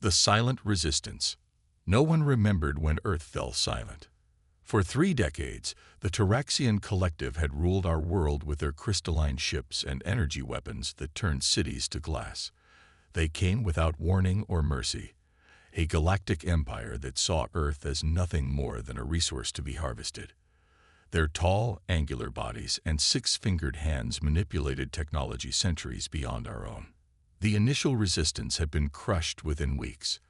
The silent resistance. No one remembered when Earth fell silent. For 3 decades, the Taraxian collective had ruled our world with their crystalline ships and energy weapons that turned cities to glass. They came without warning or mercy, a galactic empire that saw Earth as nothing more than a resource to be harvested. Their tall, angular bodies and 6-fingered hands manipulated technology centuries beyond our own. The initial resistance had been crushed within weeks.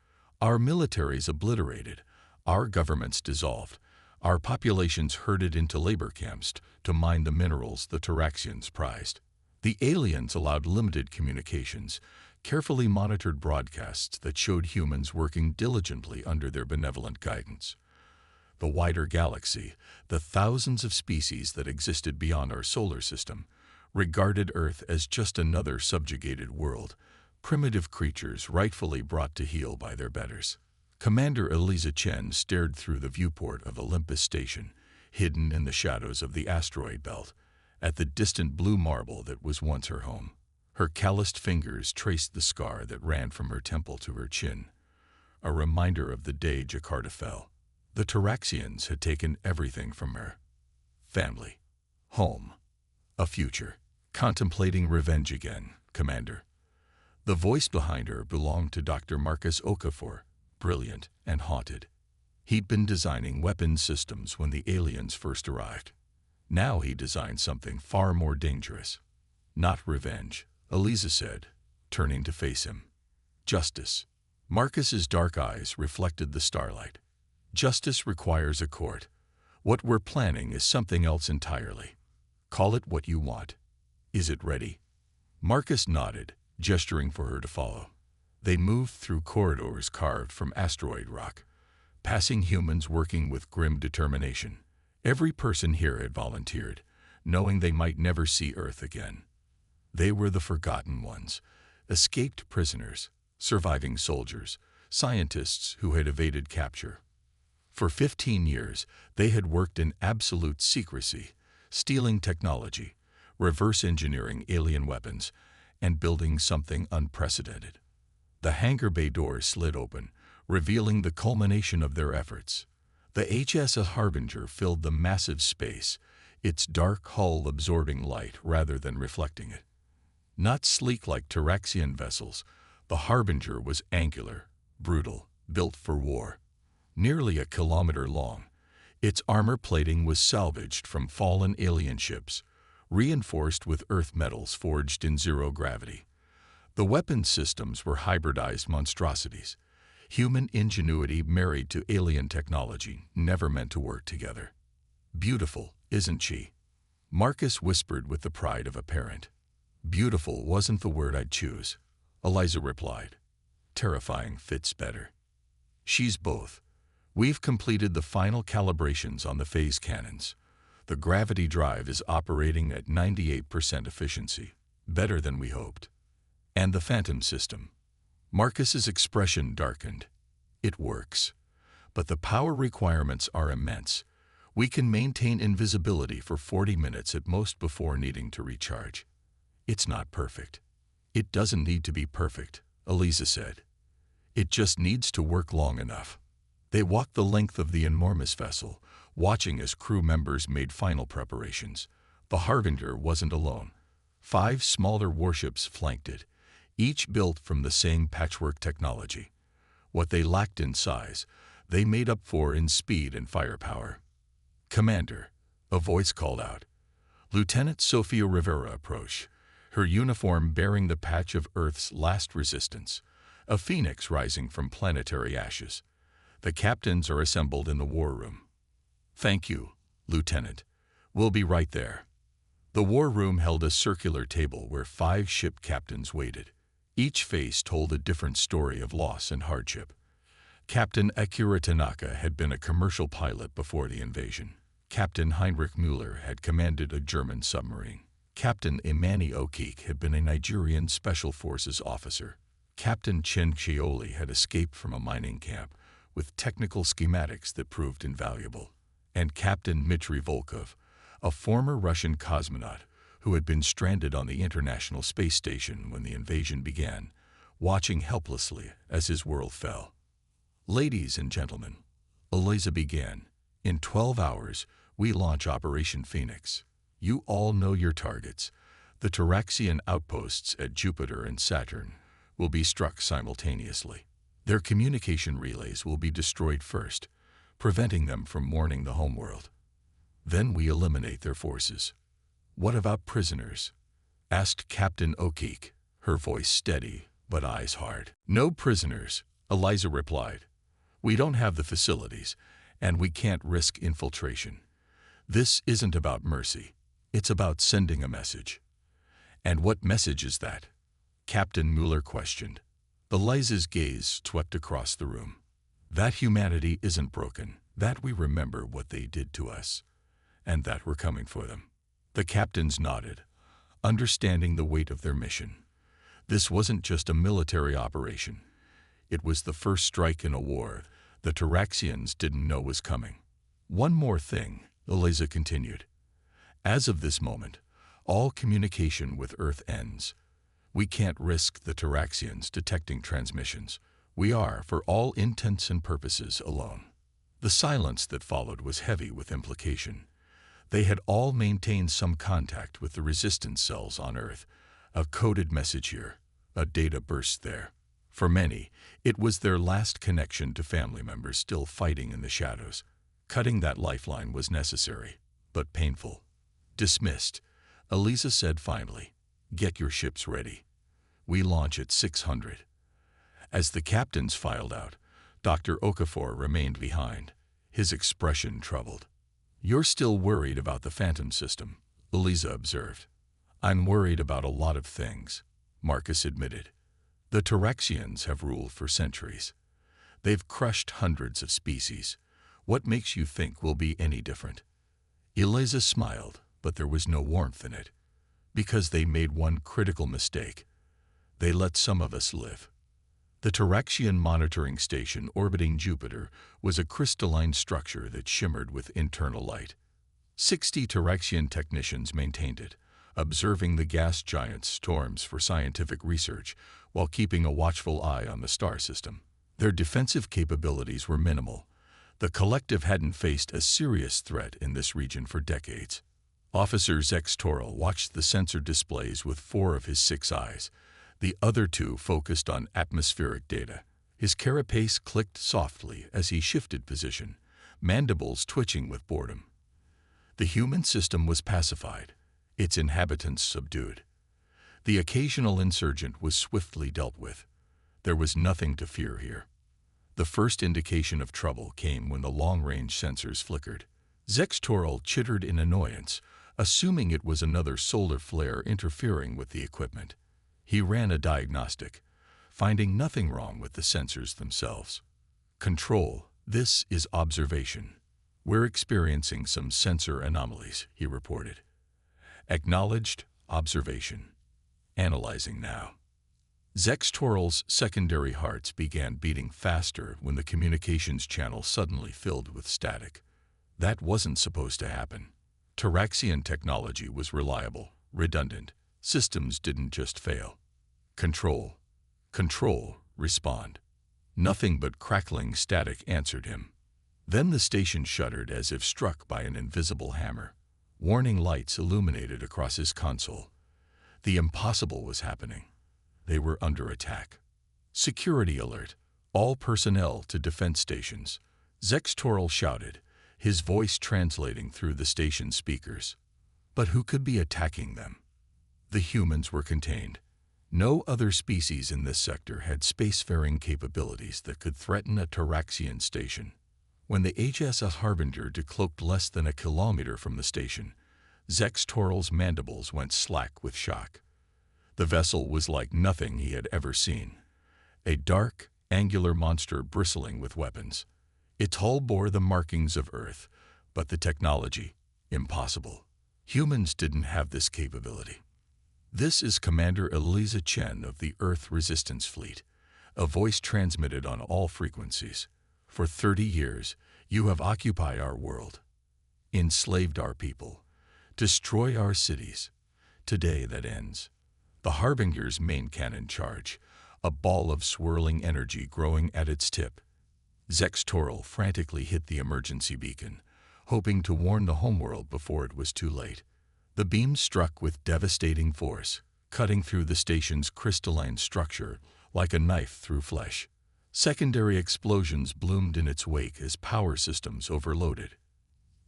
Our militaries obliterated, our governments dissolved, our populations herded into labor camps to mine the minerals the Taraxians prized. The aliens allowed limited communications, carefully monitored broadcasts that showed humans working diligently under their benevolent guidance. The wider galaxy, the thousands of species that existed beyond our solar system, regarded Earth as just another subjugated world, primitive creatures rightfully brought to heel by their betters. Commander Eliza Chen stared through the viewport of Olympus Station, hidden in the shadows of the asteroid belt, at the distant blue marble that was once her home. Her calloused fingers traced the scar that ran from her temple to her chin, a reminder of the day Jakarta fell. The Taraxians had taken everything from her: family, home, a future. Contemplating revenge again, Commander. The voice behind her belonged to Dr. Marcus Okafor, brilliant and haunted. He'd been designing weapons systems when the aliens first arrived. Now he designed something far more dangerous. Not revenge, Eliza said, turning to face him. Justice. Marcus's dark eyes reflected the starlight. Justice requires a court. What we're planning is something else entirely. Call it what you want. Is it ready? Marcus nodded, gesturing for her to follow. They moved through corridors carved from asteroid rock, passing humans working with grim determination. Every person here had volunteered, knowing they might never see Earth again. They were the forgotten ones, escaped prisoners, surviving soldiers, scientists who had evaded capture. For 15 years, they had worked in absolute secrecy, stealing technology, reverse engineering alien weapons, and building something unprecedented. The hangar bay doors slid open, revealing the culmination of their efforts. The HSS Harbinger filled the massive space, its dark hull absorbing light rather than reflecting it. Not sleek like Taraxian vessels, the Harbinger was angular, brutal, built for war. Nearly a kilometer long, its armor plating was salvaged from fallen alien ships, reinforced with Earth metals forged in zero gravity. The weapons systems were hybridized monstrosities, human ingenuity married to alien technology, never meant to work together. Beautiful, isn't she? Marcus whispered with the pride of a parent. Beautiful wasn't the word I'd choose, Eliza replied. Terrifying fits better. She's both. We've completed the final calibrations on the phase cannons. The gravity drive is operating at 98% efficiency, better than we hoped. And the Phantom system. Marcus's expression darkened. It works. But the power requirements are immense. We can maintain invisibility for 40 minutes at most before needing to recharge. It's not perfect. It doesn't need to be perfect, Eliza said. It just needs to work long enough. They walked the length of the enormous vessel, watching as crew members made final preparations. The Harbinger wasn't alone. 5 smaller warships flanked it, each built from the same patchwork technology. What they lacked in size, they made up for in speed and firepower. Commander, a voice called out. Lieutenant Sofia Rivera approached, her uniform bearing the patch of Earth's last resistance, a phoenix rising from planetary ashes. The captains are assembled in the war room. Thank you, Lieutenant. We'll be right there. The war room held a circular table where 5 ship captains waited. Each face told a different story of loss and hardship. Captain Akira Tanaka had been a commercial pilot before the invasion. Captain Heinrich Müller had commanded a German submarine. Captain Imani Okik had been a Nigerian Special Forces officer. Captain Chen Chioli had escaped from a mining camp with technical schematics that proved invaluable. And Captain Dmitry Volkov, a former Russian cosmonaut who had been stranded on the International Space Station when the invasion began, watching helplessly as his world fell. "Ladies and gentlemen," Eliza began, "in 12 hours, we launch Operation Phoenix. You all know your targets. The Taraxian outposts at Jupiter and Saturn will be struck simultaneously. Their communication relays will be destroyed first, preventing them from warning the homeworld. Then we eliminate their forces." "What about prisoners?" asked Captain O'Keefe, her voice steady but eyes hard. "No prisoners," Eliza replied. "We don't have the facilities, and we can't risk infiltration. This isn't about mercy. It's about sending a message." "And what message is that?" Captain Mueller questioned. Eliza's gaze swept across the room. "That humanity isn't broken, that we remember what they did to us, and that we're coming for them." The captains nodded, understanding the weight of their mission. This wasn't just a military operation. It was the first strike in a war the Taraxians didn't know was coming. "One more thing," Eliza continued. "As of this moment, all communication with Earth ends. We can't risk the Taraxians detecting transmissions. We are, for all intents and purposes, alone." The silence that followed was heavy with implication. They had all maintained some contact with the resistance cells on Earth, a coded message here, a data burst there. For many, it was their last connection to family members still fighting in the shadows. Cutting that lifeline was necessary, but painful. "Dismissed," Eliza said finally. "Get your ships ready. We launch at 600. As the captains filed out, Dr. Okafor remained behind, his expression troubled. "You're still worried about the Phantom system," Eliza observed. "I'm worried about a lot of things," Marcus admitted. "The Taraxians have ruled for centuries. They've crushed hundreds of species. What makes you think we'll be any different?" Eliza smiled, but there was no warmth in it. "Because they made one critical mistake. They let some of us live." The Taraxian monitoring station orbiting Jupiter was a crystalline structure that shimmered with internal light. 60 Taraxian technicians maintained it, observing the gas giant's storms for scientific research while keeping a watchful eye on the star system. Their defensive capabilities were minimal. The collective hadn't faced a serious threat in this region for decades. Officer Zex Toril watched the sensor displays with 4 of his 6 eyes. The other 2 focused on atmospheric data. His carapace clicked softly as he shifted position, mandibles twitching with boredom. The human system was pacified, its inhabitants subdued. The occasional insurgent was swiftly dealt with. There was nothing to fear here. The first indication of trouble came when the long-range sensors flickered. Zex Toril chittered in annoyance, assuming it was another solar flare interfering with the equipment. He ran a diagnostic, finding nothing wrong with the sensors themselves. "Control, this is observation. We're experiencing some sensor anomalies," he reported. "Acknowledged, observation. Analyzing now." Zex Toril's secondary hearts began beating faster when the communications channel suddenly filled with static. That wasn't supposed to happen. Taraxian technology was reliable, redundant. Systems didn't just fail. "Control. Control. Respond." Nothing but crackling static answered him. Then the station shuddered as if struck by an invisible hammer. Warning lights illuminated across his console. The impossible was happening. They were under attack. "Security alert. All personnel to defense stations," Zex Toril shouted, his voice translating through the station speakers. But who could be attacking them? The humans were contained. No other species in this sector had spacefaring capabilities that could threaten a Taraxian station. When the HSS Harbinger decloaked less than a kilometer from the station, Zex Toril's mandibles went slack with shock. The vessel was like nothing he had ever seen. A dark, angular monster bristling with weapons. Its hull bore the markings of Earth, but the technology, impossible. Humans didn't have this capability. "This is Commander Eliza Chen of the Earth Resistance Fleet," a voice transmitted on all frequencies. "For 30 years, you have occupied our world, enslaved our people, destroyed our cities. Today that ends. The Harbinger's main cannon charge, a ball of swirling energy growing at its tip. Zextoral frantically hit the emergency beacon, hoping to warn the homeworld before it was too late. The beam struck with devastating force, cutting through the station's crystalline structure like a knife through flesh. Secondary explosions bloomed in its wake as power systems overloaded.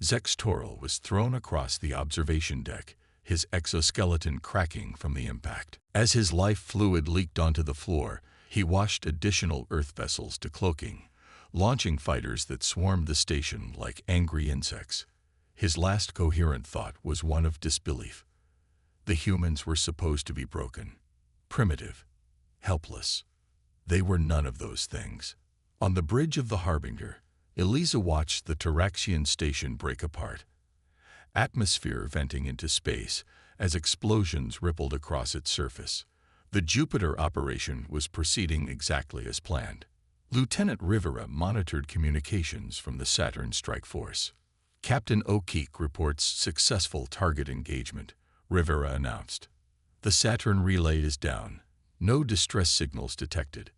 Zextoral was thrown across the observation deck, his exoskeleton cracking from the impact. As his life fluid leaked onto the floor, he washed additional Earth vessels to cloaking, launching fighters that swarmed the station like angry insects. His last coherent thought was one of disbelief. The humans were supposed to be broken, primitive, helpless. They were none of those things. On the bridge of the Harbinger, Eliza watched the Taraxian station break apart, atmosphere venting into space as explosions rippled across its surface. The Jupiter operation was proceeding exactly as planned. Lieutenant Rivera monitored communications from the Saturn Strike Force. Captain O'Keefe reports successful target engagement, Rivera announced. The Saturn relay is down. No distress signals detected.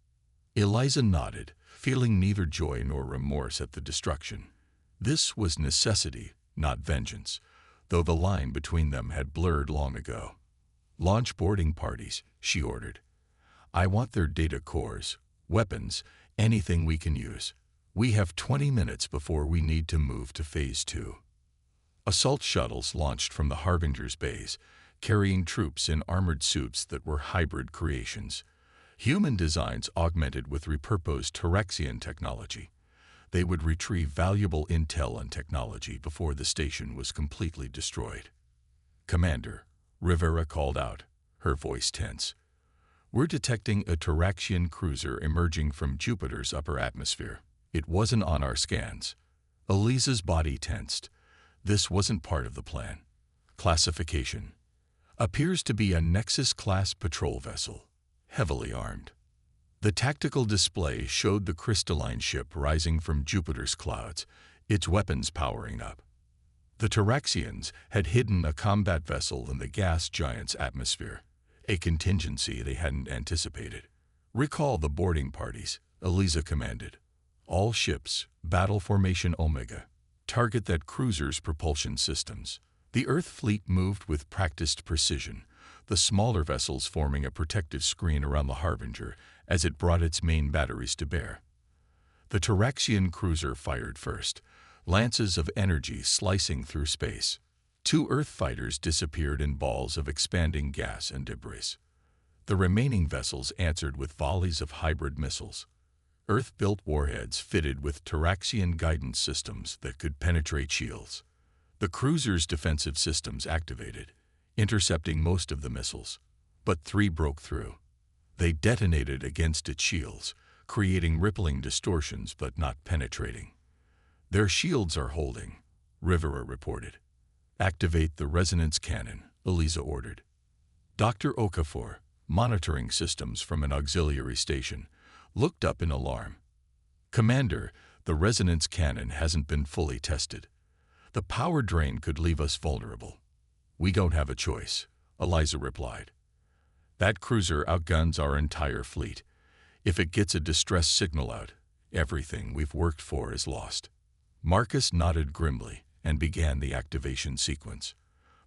Eliza nodded, feeling neither joy nor remorse at the destruction. This was necessity, not vengeance, though the line between them had blurred long ago. Launch boarding parties, she ordered. I want their data cores, weapons, anything we can use. We have 20 minutes before we need to move to Phase 2. Assault shuttles launched from the Harbinger's bays, carrying troops in armored suits that were hybrid creations. Human designs augmented with repurposed Taraxian technology. They would retrieve valuable intel and technology before the station was completely destroyed. Commander, Rivera called out, her voice tense. We're detecting a Taraxian cruiser emerging from Jupiter's upper atmosphere. It wasn't on our scans. Eliza's body tensed. This wasn't part of the plan. Classification. Appears to be a Nexus-class patrol vessel, heavily armed. The tactical display showed the crystalline ship rising from Jupiter's clouds, its weapons powering up. The Taraxians had hidden a combat vessel in the gas giant's atmosphere, a contingency they hadn't anticipated. Recall the boarding parties, Eliza commanded. All ships, Battle Formation Omega. Target that cruiser's propulsion systems. The Earth fleet moved with practiced precision, the smaller vessels forming a protective screen around the Harbinger as it brought its main batteries to bear. The Taraxian cruiser fired first, lances of energy slicing through space. 2 Earth fighters disappeared in balls of expanding gas and debris. The remaining vessels answered with volleys of hybrid missiles. Earth-built warheads fitted with Taraxian guidance systems that could penetrate shields. The cruiser's defensive systems activated, intercepting most of the missiles, but 3 broke through. They detonated against its shields, creating rippling distortions but not penetrating. Their shields are holding, Rivera reported. Activate the resonance cannon, Eliza ordered. Dr. Okafor, monitoring systems from an auxiliary station, looked up in alarm. Commander, the resonance cannon hasn't been fully tested. The power drain could leave us vulnerable. We don't have a choice, Eliza replied. That cruiser outguns our entire fleet. If it gets a distress signal out, everything we've worked for is lost. Marcus nodded grimly and began the activation sequence.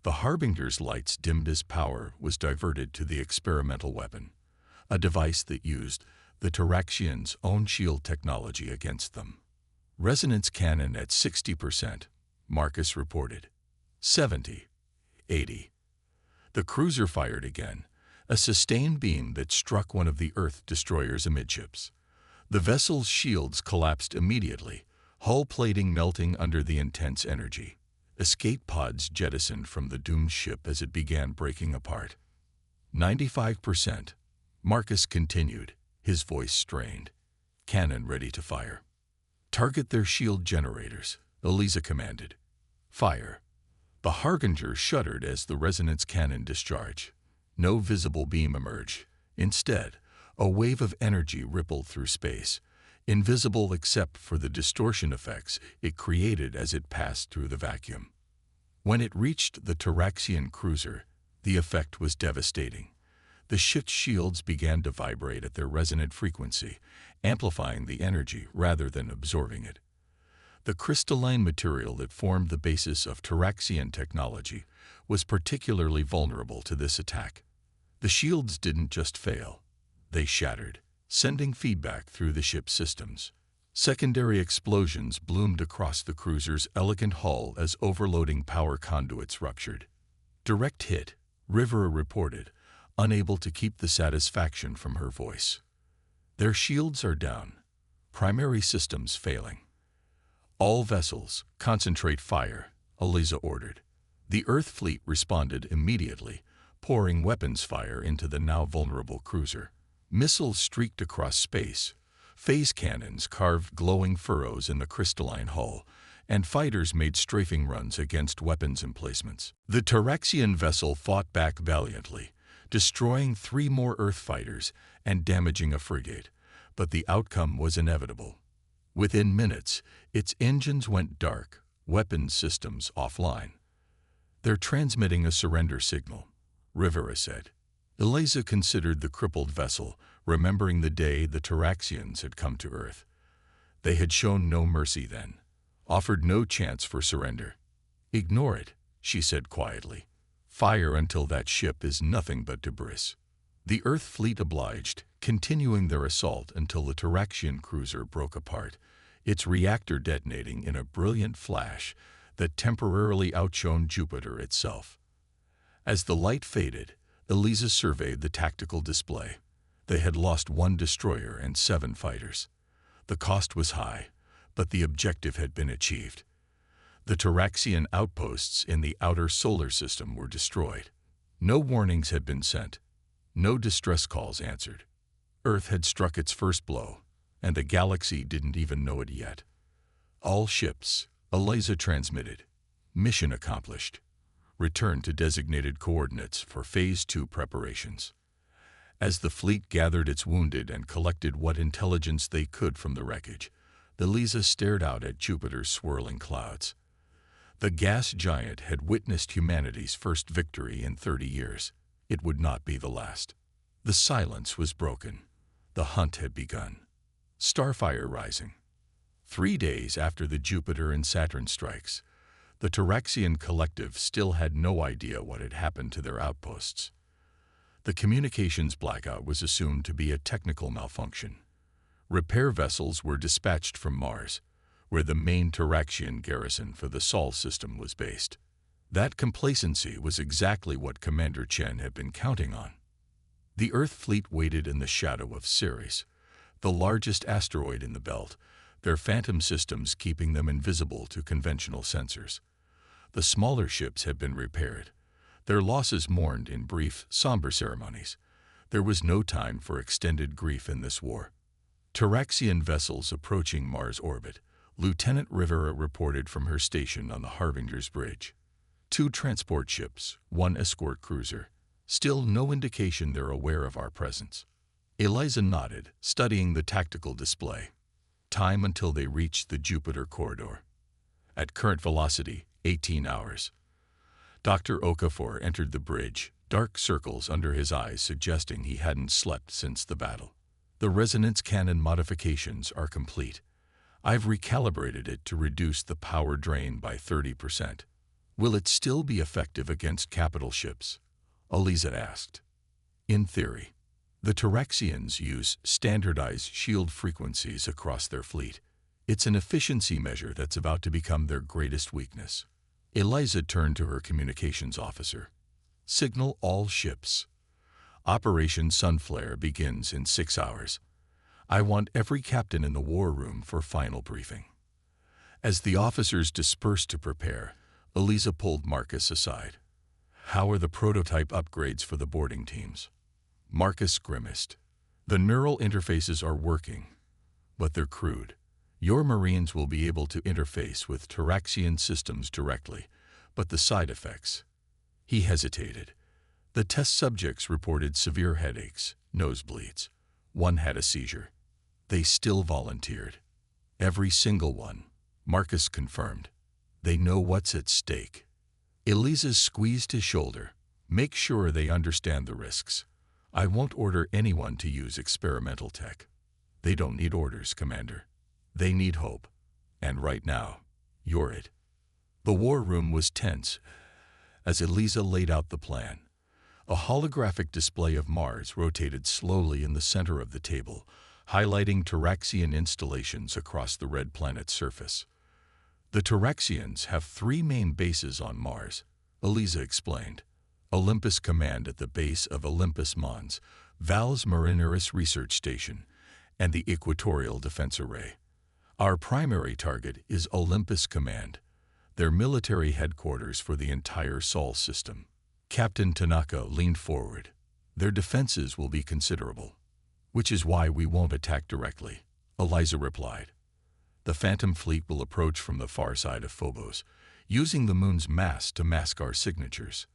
The Harbinger's lights dimmed as power was diverted to the experimental weapon, a device that used the Taraxians' own shield technology against them. Resonance cannon at 60%, Marcus reported. 70, 80. The cruiser fired again, a sustained beam that struck one of the Earth destroyers amidships. The vessel's shields collapsed immediately, hull plating melting under the intense energy. Escape pods jettisoned from the doomed ship as it began breaking apart. 95%, Marcus continued, his voice strained. Cannon ready to fire. Target their shield generators, Eliza commanded. Fire. The Harbinger shuddered as the resonance cannon discharged. No visible beam emerged. Instead, a wave of energy rippled through space, invisible except for the distortion effects it created as it passed through the vacuum. When it reached the Taraxian cruiser, the effect was devastating. The ship's shields began to vibrate at their resonant frequency, amplifying the energy rather than absorbing it. The crystalline material that formed the basis of Tyraxian technology was particularly vulnerable to this attack. The shields didn't just fail, they shattered, sending feedback through the ship's systems. Secondary explosions bloomed across the cruiser's elegant hull as overloading power conduits ruptured. "Direct hit," Rivera reported, unable to keep the satisfaction from her voice. "Their shields are down, primary systems failing." "All vessels, concentrate fire," Eliza ordered. The Earth fleet responded immediately, pouring weapons fire into the now vulnerable cruiser. Missiles streaked across space, phase cannons carved glowing furrows in the crystalline hull, and fighters made strafing runs against weapons emplacements. The Tyraxian vessel fought back valiantly, destroying 3 more Earth fighters and damaging a frigate, but the outcome was inevitable. Within minutes, its engines went dark, weapons systems offline. "They're transmitting a surrender signal," Rivera said. Eliza considered the crippled vessel, remembering the day the Tyraxians had come to Earth. They had shown no mercy then, offered no chance for surrender. "Ignore it," she said quietly. "Fire until that ship is nothing but debris." The Earth fleet obliged, continuing their assault until the Tyraxian cruiser broke apart, its reactor detonating in a brilliant flash that temporarily outshone Jupiter itself. As the light faded, Eliza surveyed the tactical display. They had lost 1 destroyer and 7 fighters. The cost was high, but the objective had been achieved. The Tyraxian outposts in the outer solar system were destroyed. No warnings had been sent. No distress calls answered. Earth had struck its first blow, and the galaxy didn't even know it yet. "All ships," Eliza transmitted. "Mission accomplished. Return to designated coordinates for Phase 2 preparations." As the fleet gathered its wounded and collected what intelligence they could from the wreckage, Eliza stared out at Jupiter's swirling clouds. The gas giant had witnessed humanity's first victory in 30 years. It would not be the last. The silence was broken. The hunt had begun. Starfire rising. 3 days after the Jupiter and Saturn strikes, the Tyraxian collective still had no idea what had happened to their outposts. The communications blackout was assumed to be a technical malfunction. Repair vessels were dispatched from Mars, where the main Tyraxian garrison for the Sol system was based. That complacency was exactly what Commander Chen had been counting on. The Earth fleet waited in the shadow of Ceres, the largest asteroid in the belt, their phantom systems keeping them invisible to conventional sensors. The smaller ships had been repaired, their losses mourned in brief, somber ceremonies. There was no time for extended grief in this war. Tyraxian vessels approaching Mars orbit, Lieutenant Rivera reported from her station on the Harbinger's Bridge. 2 transport ships, 1 escort cruiser. Still no indication they're aware of our presence. Eliza nodded, studying the tactical display. Time until they reached the Jupiter corridor. At current velocity, 18 hours. Dr. Okafor entered the bridge, dark circles under his eyes suggesting he hadn't slept since the battle. "The resonance cannon modifications are complete. I've recalibrated it to reduce the power drain by 30%. Will it still be effective against capital ships?" Eliza asked. "In theory. The Tyraxians use standardized shield frequencies across their fleet. It's an efficiency measure that's about to become their greatest weakness." Eliza turned to her communications officer. "Signal all ships. Operation Sunflare begins in 6 hours. I want every captain in the war room for final briefing." As the officers dispersed to prepare, Eliza pulled Marcus aside. "How are the prototype upgrades for the boarding teams?" Marcus grimaced. "The neural interfaces are working, but they're crude. Your Marines will be able to interface with Tyraxian systems directly, but the side effects..." He hesitated. The test subjects reported severe headaches, nosebleeds. 1 had a seizure. They still volunteered. "Every single one," Marcus confirmed. "They know what's at stake." Eliza squeezed his shoulder. "Make sure they understand the risks. I won't order anyone to use experimental tech. They don't need orders, Commander. They need hope. And right now, you're it. The war room was tense as Eliza laid out the plan. A holographic display of Mars rotated slowly in the center of the table, highlighting Taraxian installations across the red planet's surface. The Taraxians have 3 main bases on Mars, Eliza explained. Olympus Command at the base of Olympus Mons, Valles Marineris Research Station, and the Equatorial Defense Array. Our primary target is Olympus Command, their military headquarters for the entire Sol system. Captain Tanaka leaned forward. Their defenses will be considerable, which is why we won't attack directly, Eliza replied. The Phantom Fleet will approach from the far side of Phobos, using the moon's mass to mask our signatures.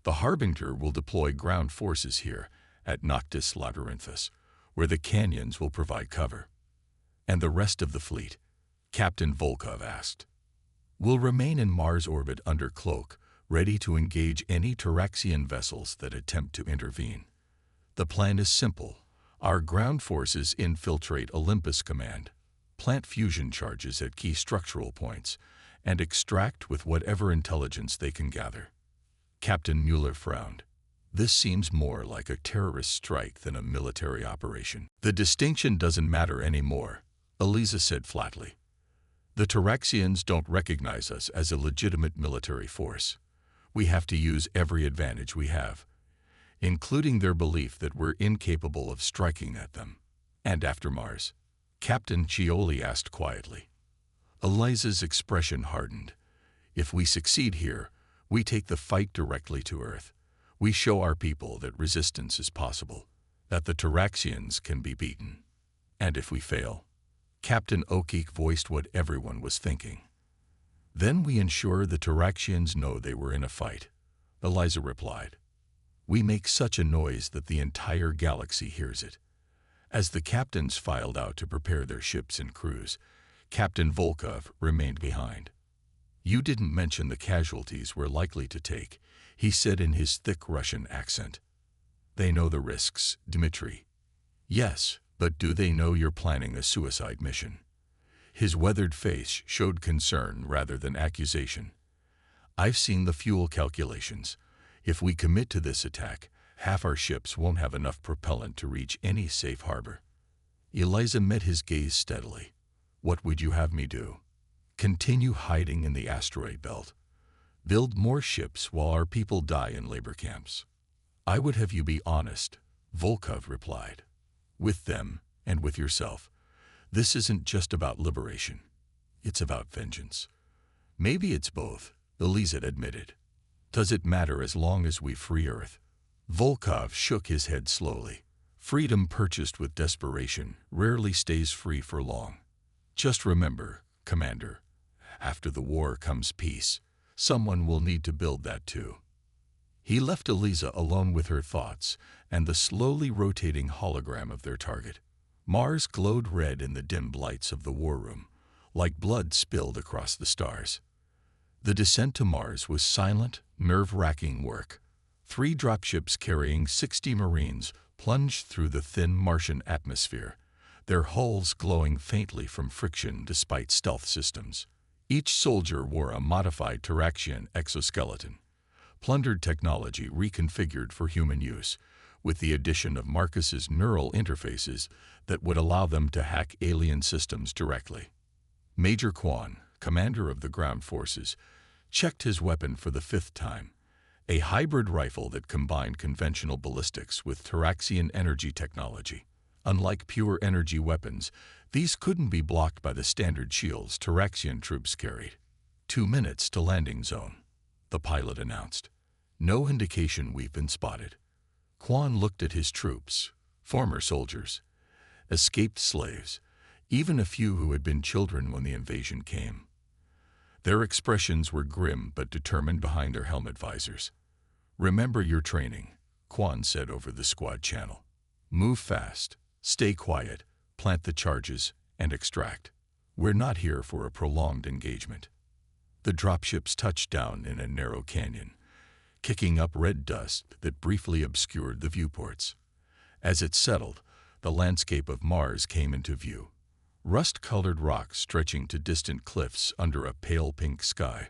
The Harbinger will deploy ground forces here at Noctis Labyrinthus, where the canyons will provide cover. And the rest of the fleet, Captain Volkov asked, will remain in Mars orbit under cloak, ready to engage any Taraxian vessels that attempt to intervene. The plan is simple. Our ground forces infiltrate Olympus Command, plant fusion charges at key structural points, and extract with whatever intelligence they can gather. Captain Mueller frowned. This seems more like a terrorist strike than a military operation. The distinction doesn't matter anymore, Eliza said flatly. The Taraxians don't recognize us as a legitimate military force. We have to use every advantage we have, including their belief that we're incapable of striking at them. And after Mars? Captain Chioli asked quietly. Eliza's expression hardened. If we succeed here, we take the fight directly to Earth. We show our people that resistance is possible, that the Taraxians can be beaten. And if we fail? Captain O'Keefe voiced what everyone was thinking. Then we ensure the Taraxians know they were in a fight, Eliza replied. We make such a noise that the entire galaxy hears it. As the captains filed out to prepare their ships and crews, Captain Volkov remained behind. You didn't mention the casualties we're likely to take, he said in his thick Russian accent. They know the risks, Dmitri. Yes, but do they know you're planning a suicide mission? His weathered face showed concern rather than accusation. I've seen the fuel calculations. If we commit to this attack, half our ships won't have enough propellant to reach any safe harbor. Eliza met his gaze steadily. What would you have me do? Continue hiding in the asteroid belt. Build more ships while our people die in labor camps. I would have you be honest, Volkov replied. With them and with yourself. This isn't just about liberation. It's about vengeance. Maybe it's both, Eliza admitted. Does it matter as long as we free Earth? Volkov shook his head slowly. Freedom purchased with desperation rarely stays free for long. Just remember, Commander, after the war comes peace. Someone will need to build that too. He left Eliza alone with her thoughts and the slowly rotating hologram of their target. Mars glowed red in the dimmed lights of the war room, like blood spilled across the stars. The descent to Mars was silent, nerve-wracking work. 3 dropships carrying 60 Marines plunged through the thin Martian atmosphere, their hulls glowing faintly from friction despite stealth systems. Each soldier wore a modified Taraxian exoskeleton, plundered technology reconfigured for human use, with the addition of Marcus's neural interfaces that would allow them to hack alien systems directly. Major Quan, commander of the ground forces, checked his weapon for the 5th time, a hybrid rifle that combined conventional ballistics with Taraxian energy technology. Unlike pure energy weapons, these couldn't be blocked by the standard shields Taraxian troops carried. 2 minutes to landing zone, the pilot announced. No indication we've been spotted. Quan looked at his troops, former soldiers, escaped slaves, even a few who had been children when the invasion came. Their expressions were grim but determined behind their helmet visors. Remember your training, Quan said over the squad channel. Move fast, stay quiet, plant the charges, and extract. We're not here for a prolonged engagement. The dropships touched down in a narrow canyon, kicking up red dust that briefly obscured the viewports. As it settled, the landscape of Mars came into view. Rust-colored rocks stretching to distant cliffs under a pale pink sky.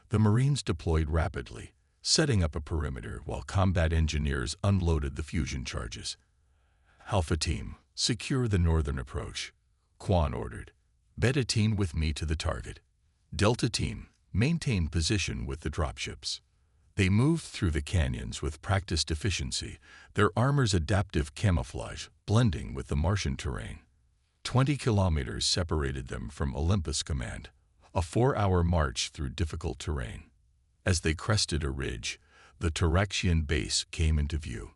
The Marines deployed rapidly, setting up a perimeter while combat engineers unloaded the fusion charges. Alpha Team, secure the northern approach, Quan ordered. Beta Team with me to the target. Delta Team, maintain position with the dropships. They moved through the canyons with practiced efficiency, their armor's adaptive camouflage blending with the Martian terrain. 20 kilometers separated them from Olympus Command, a 4-hour march through difficult terrain. As they crested a ridge, the Taraxian base came into view.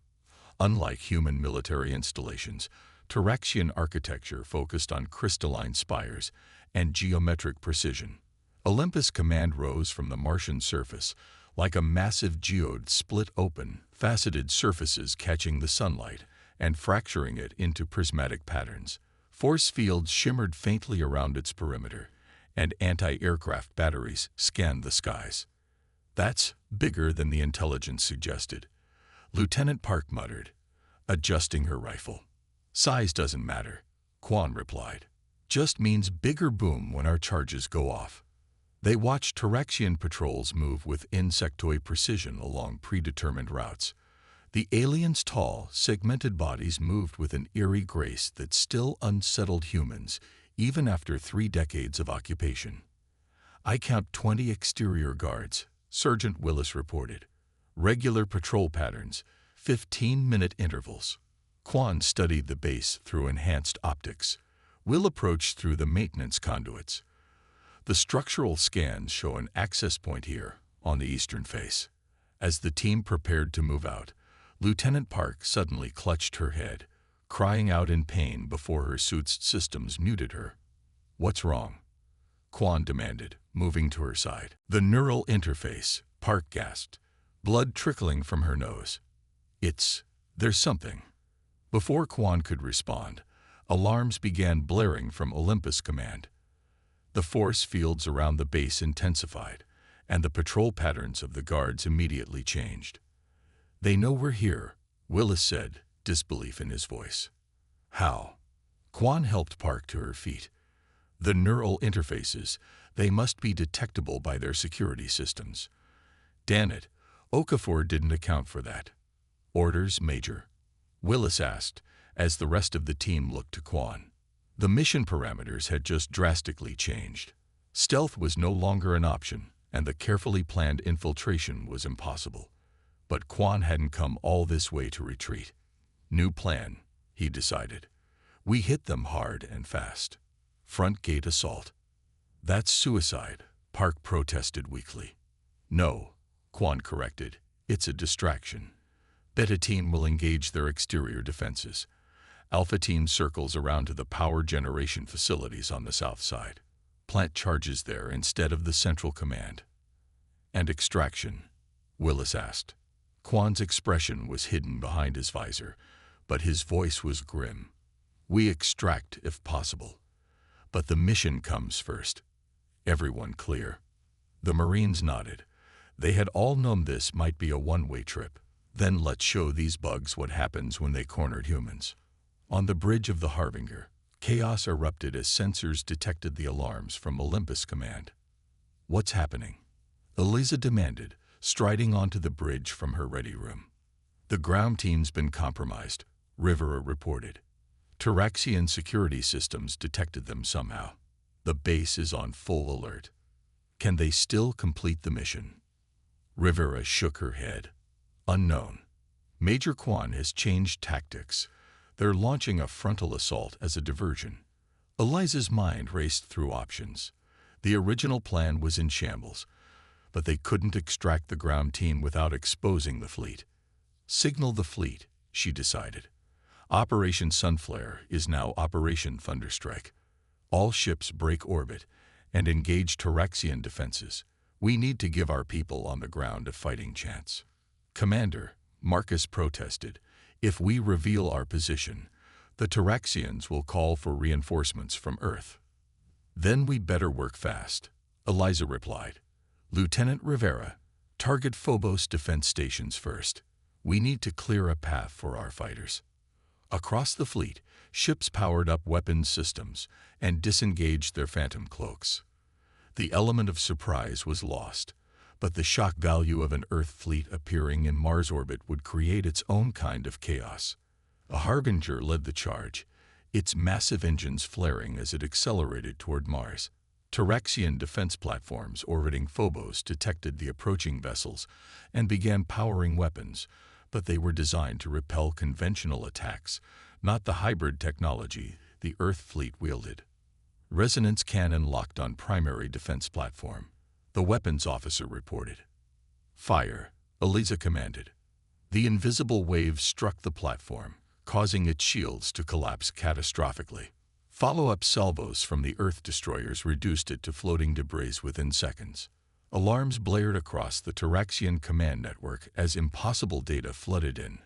Unlike human military installations, Taraxian architecture focused on crystalline spires and geometric precision. Olympus Command rose from the Martian surface like a massive geode split open, faceted surfaces catching the sunlight and fracturing it into prismatic patterns. Force fields shimmered faintly around its perimeter, and anti-aircraft batteries scanned the skies. "That's bigger than the intelligence suggested," Lieutenant Park muttered, adjusting her rifle. "Size doesn't matter," Quan replied. "Just means bigger boom when our charges go off." They watched Taraxian patrols move with insectoid precision along predetermined routes. The aliens' tall, segmented bodies moved with an eerie grace that still unsettled humans, even after 3 decades of occupation. "I count 20 exterior guards," Sergeant Willis reported. "Regular patrol patterns, 15-minute intervals." Quan studied the base through enhanced optics. "We'll approach through the maintenance conduits. The structural scans show an access point here, on the eastern face." As the team prepared to move out, Lieutenant Park suddenly clutched her head, crying out in pain before her suit's systems muted her. "What's wrong?" Quan demanded, moving to her side. "The neural interface," Park gasped, blood trickling from her nose. There's something." Before Quan could respond, alarms began blaring from Olympus Command. The force fields around the base intensified, and the patrol patterns of the guards immediately changed. "They know we're here," Willis said, disbelief in his voice. "How?" Quan helped Park to her feet. "The neural interfaces, they must be detectable by their security systems." "Damn it, Okafor didn't account for that." "Orders, Major?" Willis asked, as the rest of the team looked to Quan. The mission parameters had just drastically changed. Stealth was no longer an option, and the carefully planned infiltration was impossible. But Quan hadn't come all this way to retreat. "New plan," he decided. "We hit them hard and fast. Front gate assault." "That's suicide," Park protested weakly. "No," Quan corrected. "It's a distraction. Beta Team will engage their exterior defenses. Alpha Team circles around to the power generation facilities on the south side. Plant charges there instead of the central command." "And extraction?" Willis asked. Quan's expression was hidden behind his visor, but his voice was grim. "We extract if possible. But the mission comes first." Everyone clear? The Marines nodded. They had all known this might be a one-way trip. Then let's show these bugs what happens when they cornered humans. On the bridge of the Harbinger, chaos erupted as sensors detected the alarms from Olympus Command. "What's happening?" Eliza demanded, striding onto the bridge from her ready room. "The ground team's been compromised," Rivera reported. "Taraxian security systems detected them somehow. The base is on full alert. Can they still complete the mission?" Rivera shook her head. "Unknown. Major Quan has changed tactics. They're launching a frontal assault as a diversion." Eliza's mind raced through options. The original plan was in shambles, but they couldn't extract the ground team without exposing the fleet. "Signal the fleet," she decided. "Operation Sunflare is now Operation Thunderstrike. All ships break orbit and engage Taraxian defenses. We need to give our people on the ground a fighting chance." "Commander," Marcus protested, "if we reveal our position, the Taraxians will call for reinforcements from Earth." "Then we better work fast," Eliza replied. "Lieutenant Rivera, target Phobos defense stations first. We need to clear a path for our fighters." Across the fleet, ships powered up weapons systems and disengaged their phantom cloaks. The element of surprise was lost, but the shock value of an Earth fleet appearing in Mars orbit would create its own kind of chaos. A harbinger led the charge, its massive engines flaring as it accelerated toward Mars. Tyrexian defense platforms orbiting Phobos detected the approaching vessels and began powering weapons, but they were designed to repel conventional attacks, not the hybrid technology the Earth fleet wielded. Resonance cannon locked on primary defense platform. The weapons officer reported. Fire, Eliza commanded. The invisible wave struck the platform, causing its shields to collapse catastrophically. Follow-up salvos from the Earth destroyers reduced it to floating debris within seconds. Alarms blared across the Tyrexian command network as impossible data flooded in.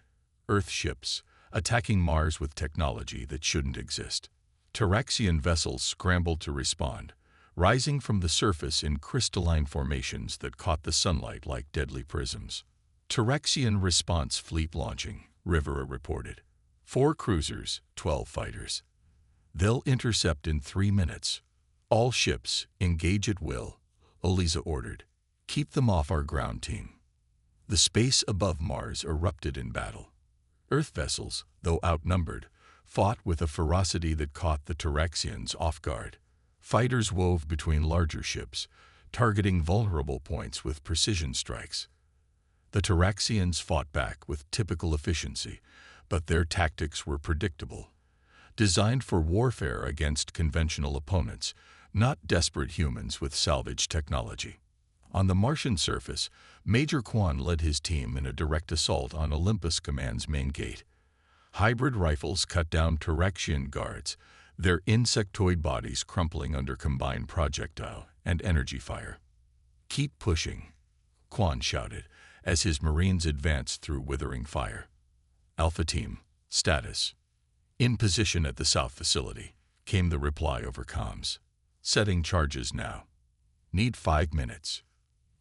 Earth ships, attacking Mars with technology that shouldn't exist. Tyrexian vessels scrambled to respond, rising from the surface in crystalline formations that caught the sunlight like deadly prisms. Tyrexian response fleet launching, Rivera reported. 4 cruisers, 12 fighters. They'll intercept in 3 minutes. All ships, engage at will, Eliza ordered. Keep them off our ground team. The space above Mars erupted in battle. Earth vessels, though outnumbered, fought with a ferocity that caught the Tyrexians off guard. Fighters wove between larger ships, targeting vulnerable points with precision strikes. The Tyrexians fought back with typical efficiency, but their tactics were predictable. Designed for warfare against conventional opponents, not desperate humans with salvage technology. On the Martian surface, Major Quan led his team in a direct assault on Olympus Command's main gate. Hybrid rifles cut down Tyrexian guards, their insectoid bodies crumpling under combined projectile and energy fire. "Keep pushing," Quan shouted as his Marines advanced through withering fire. "Alpha Team, status." "In position at the South Facility," came the reply over comms. "Setting charges now. Need 5 minutes."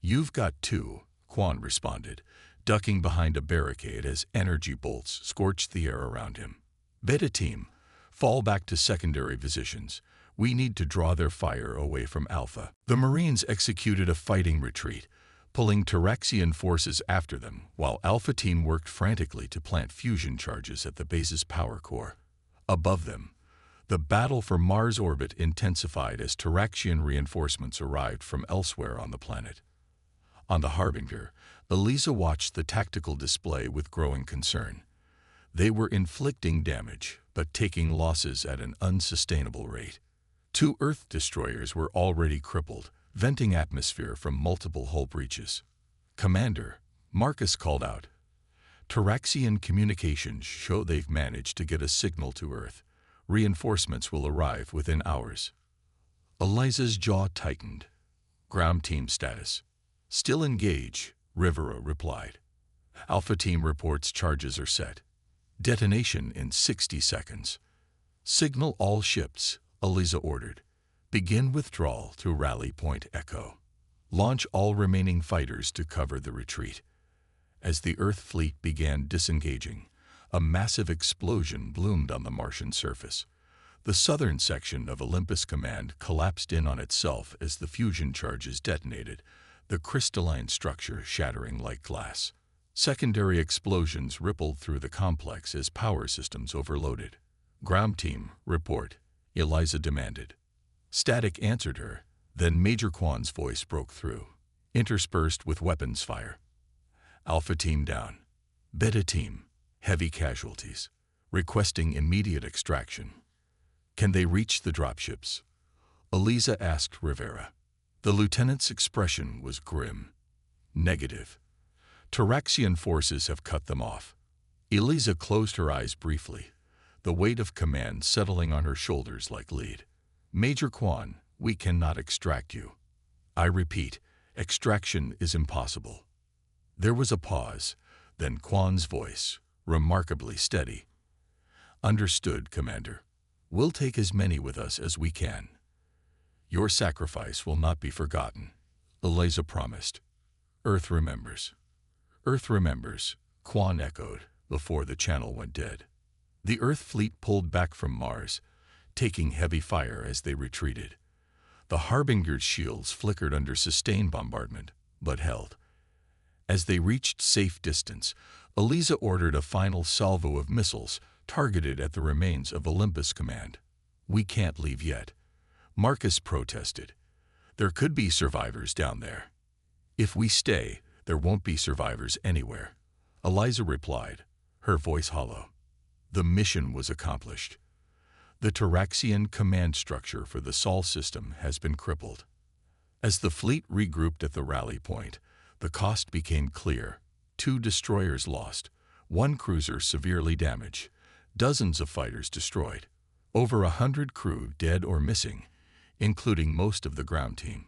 "You've got 2, Quan responded, ducking behind a barricade as energy bolts scorched the air around him. "Beta Team, fall back to secondary positions. We need to draw their fire away from Alpha." The Marines executed a fighting retreat, pulling Tyrexian forces after them, while Alpha Team worked frantically to plant fusion charges at the base's power core. Above them, the battle for Mars orbit intensified as Tyrexian reinforcements arrived from elsewhere on the planet. On the Harbinger, Eliza watched the tactical display with growing concern. They were inflicting damage, but taking losses at an unsustainable rate. 2 Earth destroyers were already crippled, venting atmosphere from multiple hull breaches. "Commander," Marcus called out. "Tyrexian communications show they've managed to get a signal to Earth. Reinforcements will arrive within hours." Eliza's jaw tightened. "Ground team status." "Still engage," Rivera replied. "Alpha Team reports charges are set. Detonation in 60 seconds. Signal all ships," Eliza ordered. "Begin withdrawal to Rally Point Echo. Launch all remaining fighters to cover the retreat." As the Earth fleet began disengaging, a massive explosion bloomed on the Martian surface. The southern section of Olympus Command collapsed in on itself as the fusion charges detonated, the crystalline structure shattering like glass. Secondary explosions rippled through the complex as power systems overloaded. "Ground team, report," Eliza demanded. Static answered her, then Major Quan's voice broke through, interspersed with weapons fire. "Alpha Team down. Beta Team, heavy casualties. Requesting immediate extraction." "Can they reach the dropships?" Eliza asked Rivera. The lieutenant's expression was grim. "Negative. Tyrexian forces have cut them off." Eliza closed her eyes briefly, the weight of command settling on her shoulders like lead. "Major Quan, we cannot extract you. I repeat, extraction is impossible." There was a pause, then Quan's voice, remarkably steady. "Understood, Commander. We'll take as many with us as we can." "Your sacrifice will not be forgotten," Eliza promised. "Earth remembers." "Earth remembers," Quan echoed before the channel went dead. The Earth fleet pulled back from Mars, taking heavy fire as they retreated. The Harbinger's shields flickered under sustained bombardment, but held. As they reached safe distance, Eliza ordered a final salvo of missiles targeted at the remains of Olympus Command. "We can't leave yet," Marcus protested. "There could be survivors down there." "If we stay, there won't be survivors anywhere," Eliza replied, her voice hollow. The mission was accomplished. The Taraxian command structure for the Sol system has been crippled. As the fleet regrouped at the rally point, the cost became clear. 2 destroyers lost, 1 cruiser severely damaged, dozens of fighters destroyed, over 100 crew dead or missing, including most of the ground team.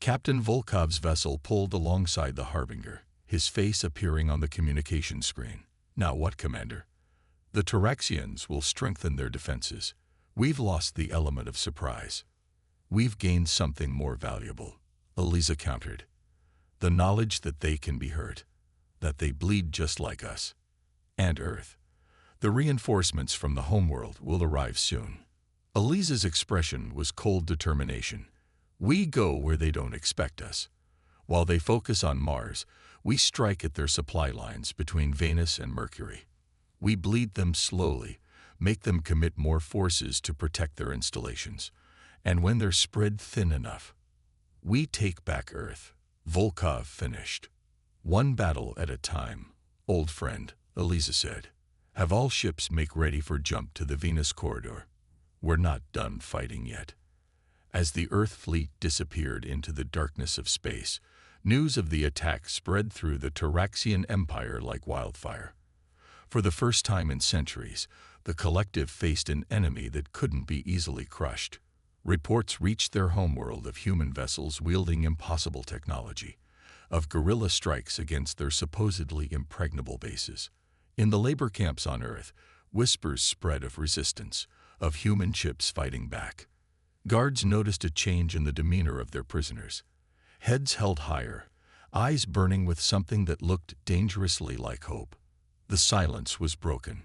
Captain Volkov's vessel pulled alongside the Harbinger, his face appearing on the communication screen. "Now what, Commander?" "The Taraxians will strengthen their defenses. We've lost the element of surprise. We've gained something more valuable," Eliza countered. "The knowledge that they can be hurt, that they bleed just like us. And Earth. The reinforcements from the homeworld will arrive soon." Eliza's expression was cold determination. "We go where they don't expect us. While they focus on Mars, we strike at their supply lines between Venus and Mercury. We bleed them slowly, make them commit more forces to protect their installations, and when they're spread thin enough, we take back Earth." Volkov finished. "One battle at a time, old friend," Eliza said. "Have all ships make ready for jump to the Venus corridor. We're not done fighting yet." As the Earth fleet disappeared into the darkness of space, news of the attack spread through the Taraxian Empire like wildfire. For the first time in centuries, the collective faced an enemy that couldn't be easily crushed. Reports reached their homeworld of human vessels wielding impossible technology, of guerrilla strikes against their supposedly impregnable bases. In the labor camps on Earth, whispers spread of resistance, of human ships fighting back. Guards noticed a change in the demeanor of their prisoners. Heads held higher, eyes burning with something that looked dangerously like hope. The silence was broken.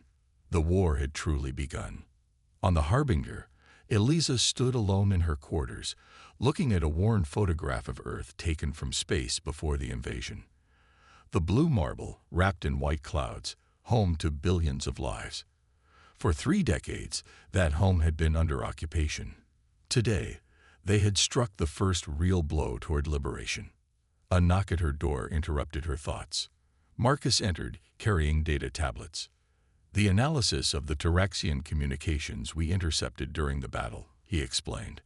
The war had truly begun. On the Harbinger, Eliza stood alone in her quarters, looking at a worn photograph of Earth taken from space before the invasion. The blue marble, wrapped in white clouds, home to billions of lives. For 3 decades, that home had been under occupation. Today, they had struck the first real blow toward liberation. A knock at her door interrupted her thoughts. Marcus entered, carrying data tablets. "The analysis of the Taraxian communications we intercepted during the battle," he explained.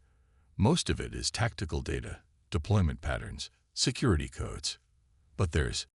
"Most of it is tactical data, deployment patterns, security codes. But there's